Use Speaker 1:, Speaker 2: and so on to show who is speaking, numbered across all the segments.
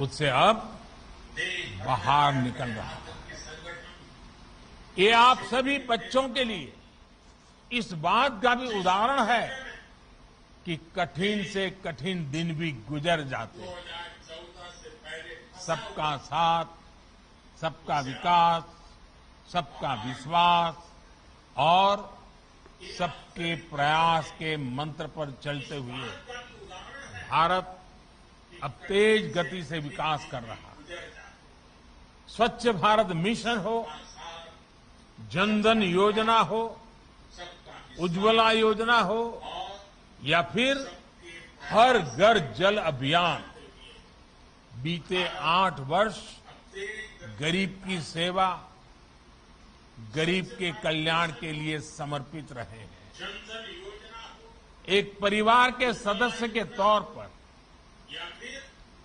Speaker 1: उससे अब बाहर निकल रहा है। ये आप सभी बच्चों के लिए इस बात का भी उदाहरण है कि कठिन से कठिन दिन भी गुजर जाते हैं। सबका साथ, सबका विकास, सबका विश्वास और सबके प्रयास के मंत्र पर चलते हुए भारत अब तेज गति से विकास कर रहा है। स्वच्छ भारत मिशन हो, जनधन योजना हो, उज्ज्वला योजना हो या फिर हर घर जल अभियान, बीते 8 वर्ष गरीब की सेवा, गरीब के कल्याण के लिए समर्पित रहे हैं। एक परिवार के सदस्य के तौर पर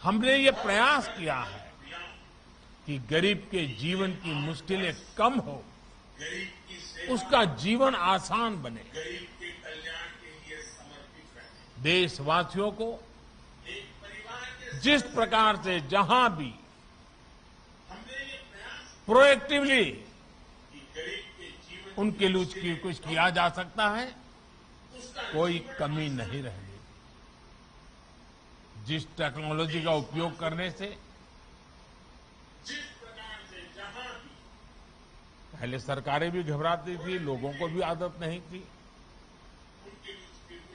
Speaker 1: हमने ये प्रयास किया है कि गरीब के जीवन की मुश्किलें कम हो, उसका जीवन आसान बने। देशवासियों को जिस प्रकार से जहां भी प्रोएक्टिवली उनके लिए कुछ किया जा सकता है, कोई कमी नहीं रहेगी। जिस टेक्नोलॉजी का उपयोग करने से पहले सरकारें भी घबराती थी, लोगों को भी आदत नहीं थी,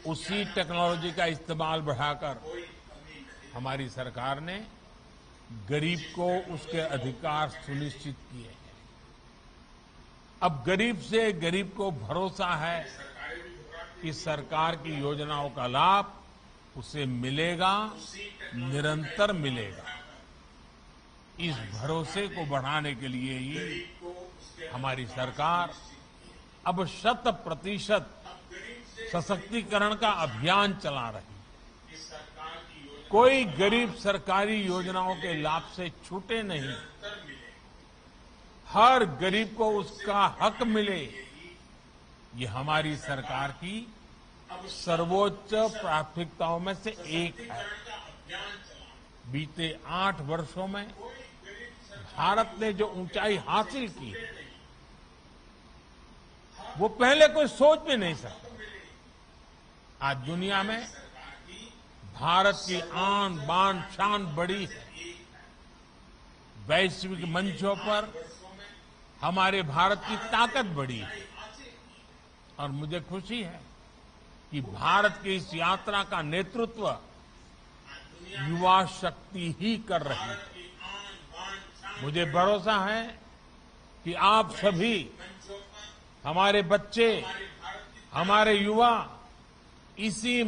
Speaker 1: उसी टेक्नोलॉजी का इस्तेमाल बढ़ाकर हमारी सरकार ने गरीब को उसके अधिकार सुनिश्चित किए हैं। अब गरीब से गरीब को भरोसा है कि सरकार की योजनाओं का लाभ उसे मिलेगा, निरंतर मिलेगा। इस भरोसे को बढ़ाने के लिए ही हमारी सरकार अब 100% सशक्तिकरण का अभियान चला रही है। कोई गरीब सरकारी योजनाओं के लाभ से छूटे नहीं, हर गरीब को उसका हक मिले, ये हमारी सरकार की सर्वोच्च प्राथमिकताओं में से एक है। बीते 8 वर्षों में भारत ने जो ऊंचाई हासिल की, वो पहले कोई सोच भी नहीं सकता। आज दुनिया में भारत की आन बान शान बढ़ी है। वैश्विक मंचों पर हमारे भारत की ताकत बढ़ी है और मुझे खुशी है कि भारत की इस यात्रा का नेतृत्व युवा शक्ति ही कर रही है। मुझे भरोसा है कि आप सभी, हमारे बच्चे, हमारे युवा इसी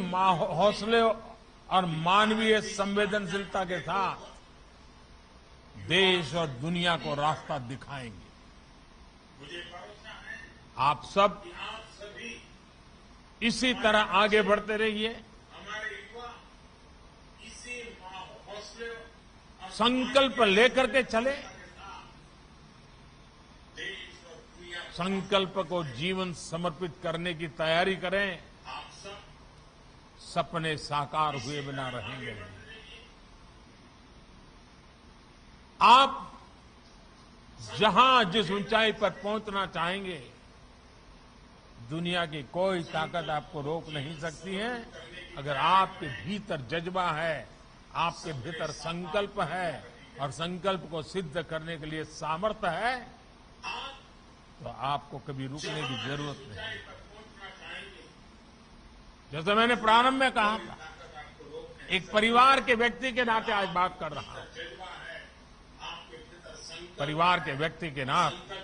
Speaker 1: हौसले और मानवीय संवेदनशीलता के साथ देश और दुनिया को रास्ता दिखाएंगे। आप सब इसी तरह आगे बढ़ते रहिए, संकल्प लेकर के चले, संकल्प को जीवन समर्पित करने की तैयारी करें। सपने साकार हुए बिना रहेंगे। आप जहां जिस ऊंचाई पर पहुंचना चाहेंगे, दुनिया की कोई ताकत आपको रोक नहीं सकती है। अगर आपके भीतर जज्बा है, आपके भीतर संकल्प है और संकल्प को सिद्ध करने के लिए सामर्थ्य है, तो आपको कभी रुकने की जरूरत नहीं। जैसे मैंने प्रारंभ में कहा था, एक परिवार के व्यक्ति के नाते आज बात कर रहा हूं। परिवार के व्यक्ति के नाते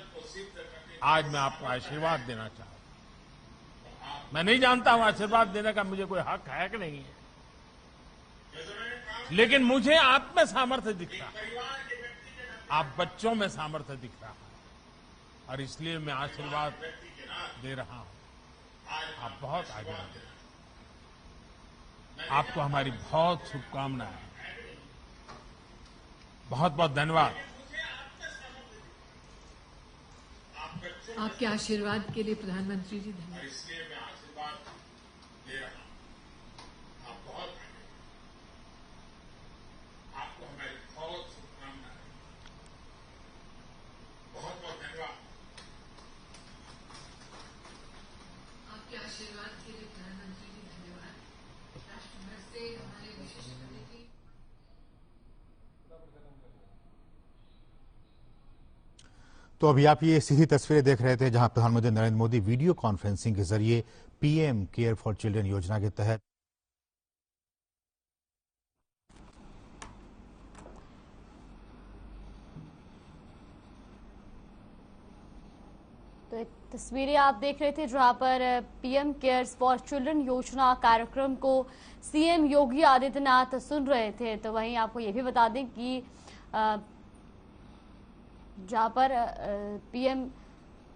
Speaker 1: आज मैं आपको आशीर्वाद देना चाहता हूं। मैं नहीं जानता हूं आशीर्वाद देने का मुझे कोई हक है कि नहीं है, लेकिन मुझे आप में सामर्थ्य दिख रहा है, आप बच्चों में सामर्थ्य दिख रहा है और इसलिए मैं आशीर्वाद दे रहा हूं। आप बहुत आगे बढ़े। आपको हमारी बहुत शुभकामनाएं। बहुत बहुत धन्यवाद।
Speaker 2: आपके आशीर्वाद के लिए प्रधानमंत्री जी धन्यवाद।
Speaker 1: इसलिए मैं आशीर्वाद दे रहा हूं। आप बहुत आपको हमारी
Speaker 3: तो अभी आप ये सीधी तस्वीरें देख रहे थे जहां प्रधानमंत्री नरेंद्र मोदी वीडियो कॉन्फ्रेंसिंग के जरिए पीएम केयर फॉर चिल्ड्रन योजना के तहत
Speaker 4: तो एक तस्वीरें आप देख रहे थे जहां पर पीएम केयर्स फॉर चिल्ड्रन योजना कार्यक्रम को सीएम योगी आदित्यनाथ सुन रहे थे। तो वहीं आपको ये भी बता दें कि जहां पर पीएम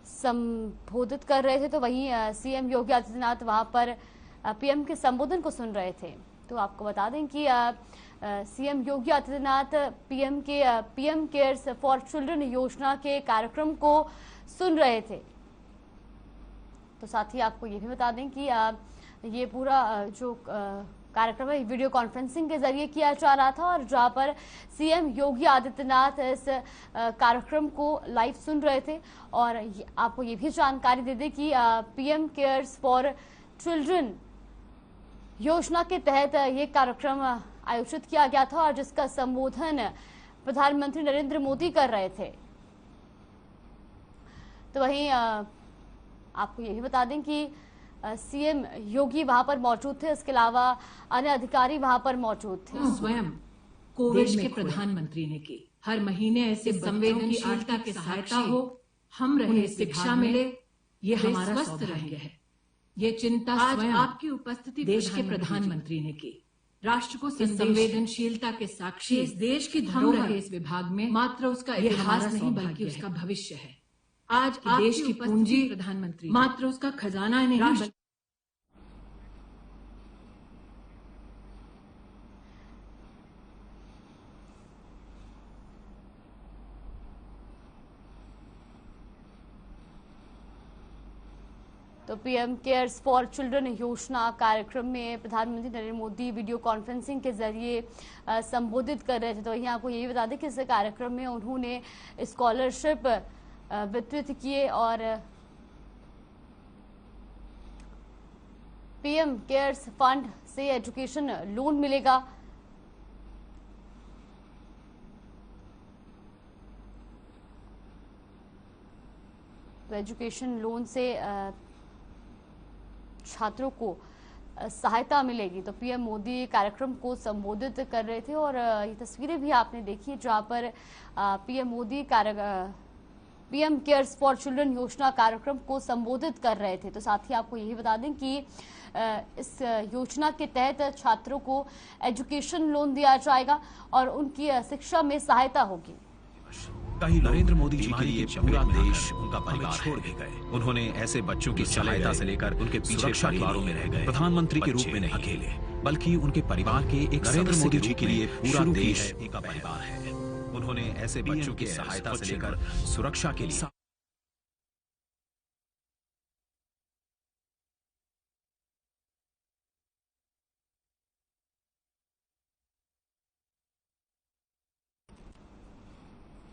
Speaker 4: संबोधित कर रहे थे तो वहीं सीएम योगी आदित्यनाथ वहां पर पीएम के संबोधन को सुन रहे थे। तो आपको बता दें कि CM Yogi Adityanath PM cares for children योजना के कार्यक्रम को सुन रहे थे। तो साथ ही आपको ये भी बता दें कि ये पूरा जो कार्यक्रम है वीडियो कॉन्फ्रेंसिंग के जरिए किया जा रहा था और जहां पर सीएम योगी आदित्यनाथ इस कार्यक्रम को लाइव सुन रहे थे। और आपको ये भी जानकारी दे दें कि पीएम केयर्स फॉर चिल्ड्रन योजना के तहत ये कार्यक्रम आयोजित किया गया था और जिसका संबोधन प्रधानमंत्री नरेंद्र मोदी कर रहे थे। तो वहीं आपको ये भी बता दें कि सीएम योगी वहां पर मौजूद थे, इसके अलावा अन्य अधिकारी वहां पर मौजूद थे।
Speaker 2: स्वयं कोविड के प्रधानमंत्री ने की। हर महीने ऐसे संवेदनशीलता की सहायता हो, हम रहे, शिक्षा मिले, ये हमारा सौभाग्य है। ये चिंता आज आपकी उपस्थिति देश के प्रधानमंत्री ने की। राष्ट्र को संवेदनशीलता के साक्षी इस देश की धरोहर रहे इस विभाग में मात्र उसका इतिहास नहीं बल्कि उसका भविष्य है। आज देश की पूंजी प्रधानमंत्री मात्र उसका खजाना नहीं
Speaker 4: तो पीएम केयर्स फॉर चिल्ड्रन योजना कार्यक्रम में प्रधानमंत्री नरेंद्र मोदी वीडियो कॉन्फ्रेंसिंग के जरिए संबोधित कर रहे थे। तो यहाँ आपको यही बता दें कि इस कार्यक्रम में उन्होंने स्कॉलरशिप वितरित किए और पीएम केयर्स फंड से एजुकेशन लोन मिलेगा। तो एजुकेशन लोन से छात्रों को सहायता मिलेगी। तो पीएम मोदी कार्यक्रम को संबोधित कर रहे थे और ये तस्वीरें भी आपने देखी जहां पर PM Modi PM cares for children योजना कार्यक्रम को संबोधित कर रहे थे। तो साथ ही आपको यही बता दें कि इस योजना के तहत छात्रों को एजुकेशन लोन दिया जाएगा और उनकी शिक्षा में सहायता होगी।
Speaker 5: कहीं नरेंद्र मोदी जी के लिए पूरा देश उनका परिवार छोड़ के गए। उन्होंने ऐसे बच्चों की सहायता से लेकर उनके पीछे परिवारों में रह गए। प्रधानमंत्री के रूप में नहीं अकेले, बल्कि उनके परिवार के एक नरेंद्र मोदी जी के लिए पूरा देश उनका परिवार है। उन्होंने ऐसे बच्चों की सहायता से लेकर सुरक्षा के लिए